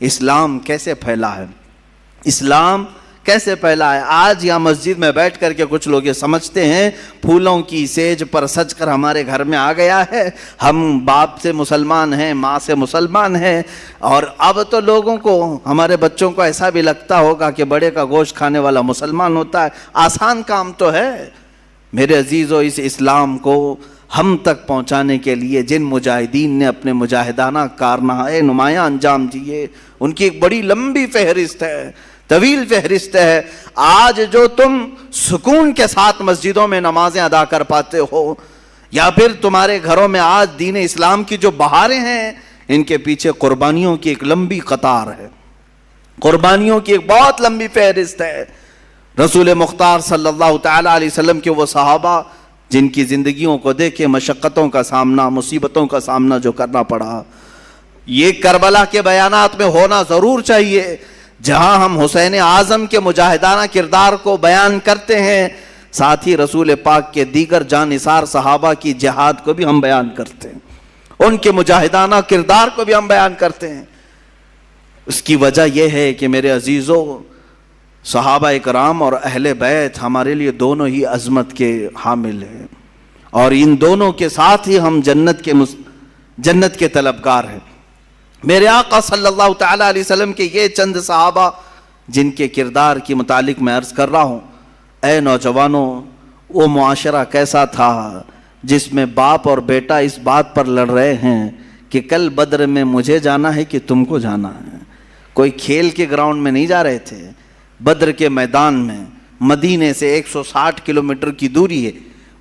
اسلام کیسے پھیلا ہے، اسلام کیسے پھیلا ہے۔ آج یہاں مسجد میں بیٹھ کر کے کچھ لوگ یہ سمجھتے ہیں پھولوں کی سیج پر سج کر ہمارے گھر میں آ گیا ہے، ہم باپ سے مسلمان ہیں، ماں سے مسلمان ہیں، اور اب تو لوگوں کو، ہمارے بچوں کو ایسا بھی لگتا ہوگا کہ بڑے کا گوشت کھانے والا مسلمان ہوتا ہے۔ آسان کام تو ہے۔ میرے عزیزو، اس اسلام کو ہم تک پہنچانے کے لیے جن مجاہدین نے اپنے مجاہدانہ کارنامے نمایاں انجام دیے، ان کی ایک بڑی لمبی فہرست ہے، طویل فہرست ہے۔ آج جو تم سکون کے ساتھ مسجدوں میں نمازیں ادا کر پاتے ہو، یا پھر تمہارے گھروں میں آج دین اسلام کی جو بہاریں ہیں، ان کے پیچھے قربانیوں کی ایک لمبی قطار ہے، قربانیوں کی ایک بہت لمبی فہرست ہے۔ رسول مختار صلی اللہ تعالی علیہ وسلم کے وہ صحابہ جن کی زندگیوں کو دیکھے مشقتوں کا سامنا، مصیبتوں کا سامنا جو کرنا پڑا، یہ کربلا کے بیانات میں ہونا ضرور چاہیے، جہاں ہم حسین اعظم کے مجاہدانہ کردار کو بیان کرتے ہیں، ساتھ ہی رسول پاک کے دیگر جانثار صحابہ کی جہاد کو بھی ہم بیان کرتے ہیں، ان کے مجاہدانہ کردار کو بھی ہم بیان کرتے ہیں۔ اس کی وجہ یہ ہے کہ میرے عزیزو، صحابہ اکرام اور اہل بیت ہمارے لیے دونوں ہی عظمت کے حامل ہیں، اور ان دونوں کے ساتھ ہی ہم جنت کے طلبگار ہیں۔ میرے آقا صلی اللہ تعالی علیہ وسلم کے یہ چند صحابہ جن کے کردار کی متعلق میں عرض کر رہا ہوں۔ اے نوجوانوں، وہ معاشرہ کیسا تھا جس میں باپ اور بیٹا اس بات پر لڑ رہے ہیں کہ کل بدر میں مجھے جانا ہے کہ تم کو جانا ہے۔ کوئی کھیل کے گراؤنڈ میں نہیں جا رہے تھے، بدر کے میدان میں، مدینے سے 160 کلومیٹر کی دوری ہے۔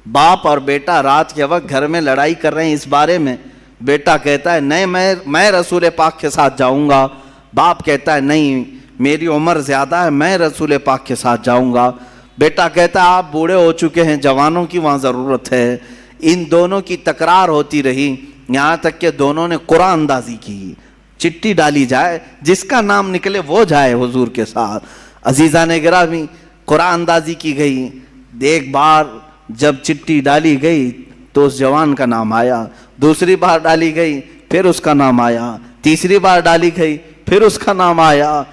باپ اور بیٹا رات کے وقت گھر میں لڑائی کر رہے ہیں اس بارے میں۔ بیٹا کہتا ہے نہیں، میں رسول پاک کے ساتھ جاؤں گا۔ باپ کہتا ہے نہیں، میری عمر زیادہ ہے، میں رسول پاک کے ساتھ جاؤں گا۔ بیٹا کہتا ہے آپ بوڑھے ہو چکے ہیں، جوانوں کی وہاں ضرورت ہے۔ ان دونوں کی تکرار ہوتی رہی، یہاں تک کہ دونوں نے قرآن اندازی کی، چٹھی ڈالی جائے، جس کا نام نکلے وہ جائے حضور کے ساتھ۔ عزیزان گرامی، قرآن اندازی کی گئی۔ ایک بار جب چٹھی ڈالی گئی تو اس جوان کا نام آیا، دوسری بار ڈالی گئی پھر اس کا نام آیا، تیسری بار ڈالی گئی پھر اس کا نام آیا۔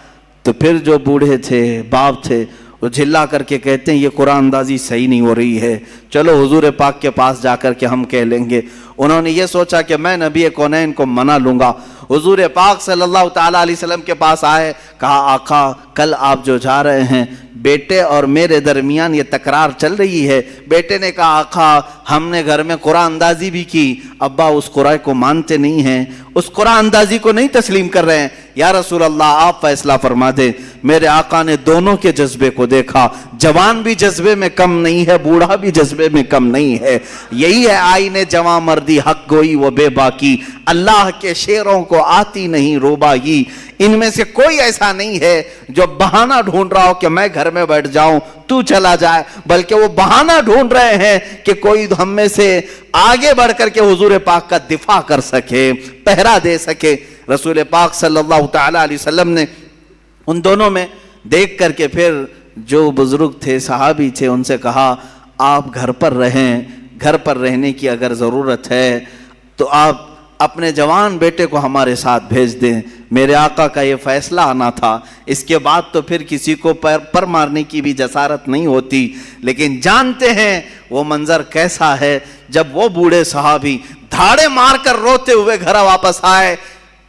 تو پھر جو بوڑھے تھے، باپ تھے، وہ جھلا کر کے کہتے ہیں یہ قرآن اندازی صحیح نہیں ہو رہی ہے، چلو حضور پاک کے پاس جا کر کے ہم کہہ لیں گے۔ انہوں نے یہ سوچا کہ میں نبی کونین کو منا لوں گا۔ حضور پاک صلی اللہ تعالیٰ علیہ وسلم کے پاس آئے، کہا آقا کل آپ جو جا رہے ہیں، بیٹے اور میرے درمیان یہ تکرار چل رہی ہے۔ بیٹے نے کہا آقا ہم نے گھر میں قرآن اندازی بھی کی، ابا اس قرآن کو مانتے نہیں ہیں، اس قرآن اندازی کو نہیں تسلیم کر رہے ہیں۔ یا رسول اللہ آپ فیصلہ فرما دیں۔ میرے آقا نے دونوں کے جذبے کو دیکھا، جوان بھی جذبے میں کم نہیں ہے، بوڑھا بھی جذبے میں کم نہیں ہے۔ یہی ہے آئین جوان مردی، حق گوئی و بے باکی، اللہ کے شیروں کو آتی نہیں روبائی۔ ان میں سے کوئی ایسا نہیں ہے جو بہانہ ڈھونڈ رہا ہو کہ میں گھر میں بیٹھ جاؤں تو چلا جائے، بلکہ وہ بہانہ ڈھونڈ رہے ہیں کہ کوئی ہم میں سے آگے بڑھ کر کے حضور پاک کا دفاع کر سکے، پہرا دے سکے۔ رسول پاک صلی اللہ تعالی علیہ وسلم نے ان دونوں میں دیکھ کر کے پھر جو بزرگ تھے، صحابی تھے، ان سے کہا آپ گھر پر رہیں، گھر پر رہنے کی اگر ضرورت ہے تو آپ اپنے جوان بیٹے کو ہمارے ساتھ بھیج دیں۔ میرے آقا کا یہ فیصلہ آنا تھا، اس کے بعد تو پھر کسی کو پر مارنے کی بھی جسارت نہیں ہوتی۔ لیکن جانتے ہیں وہ منظر کیسا ہے جب وہ بوڑھے صحابی دھاڑے مار کر روتے ہوئے گھر واپس آئے۔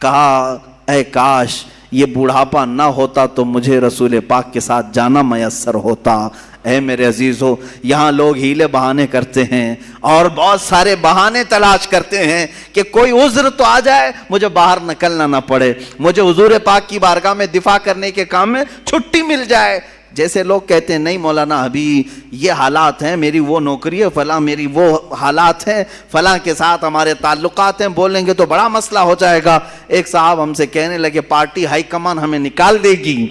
کہا اے کاش یہ بوڑھاپا نہ ہوتا تو مجھے رسول پاک کے ساتھ جانا میسر ہوتا۔ اے میرے عزیزو، یہاں لوگ ہیلے بہانے کرتے ہیں اور بہت سارے بہانے تلاش کرتے ہیں کہ کوئی عذر تو آ جائے، مجھے باہر نکلنا نہ پڑے، مجھے حضور پاک کی بارگاہ میں دفاع کرنے کے کام میں چھٹی مل جائے۔ جیسے لوگ کہتے ہیں نہیں مولانا ابھی یہ حالات ہیں، میری وہ نوکری ہے فلاں، میری وہ حالات ہیں فلاں کے ساتھ ہمارے تعلقات ہیں، بولیں گے تو بڑا مسئلہ ہو جائے گا۔ ایک صاحب ہم سے کہنے لگے پارٹی ہائی کمان ہمیں نکال دے گی۔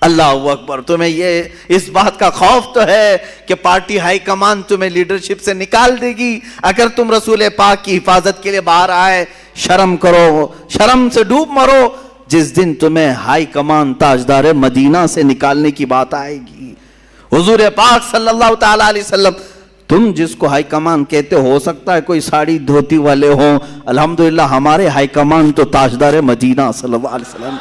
اللہ اکبر، تمہیں یہ اس بات کا خوف تو ہے کہ پارٹی ہائی کمان تمہیں لیڈرشپ سے نکال دے گی؟ اگر تم رسول پاک کی حفاظت کے لیے باہر آئے، شرم کرو، شرم سے ڈوب مرو، جس دن تمہیں ہائی کمان تاجدار مدینہ سے نکالنے کی بات آئے گی۔ حضور پاک صلی اللہ تعالی علیہ وسلم تم جس کو ہائی کمان کہتے ہو سکتا ہے کوئی ساڑی دھوتی والے ہوں، الحمدللہ ہمارے ہائی کمان تو تاجدار مدینہ صلی اللہ علیہ وسلم،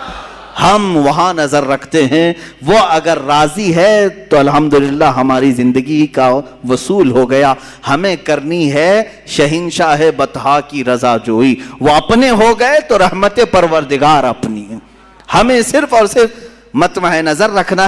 ہم وہاں نظر رکھتے ہیں، وہ اگر راضی ہے تو الحمدللہ ہماری زندگی کا وصول ہو گیا۔ ہمیں کرنی ہے شہنشاہ بطحا کی رضا جوئی، وہ اپنے ہو گئے تو رحمت پروردگار اپنی ہے۔ ہمیں صرف اور صرف مطمع نظر رکھنا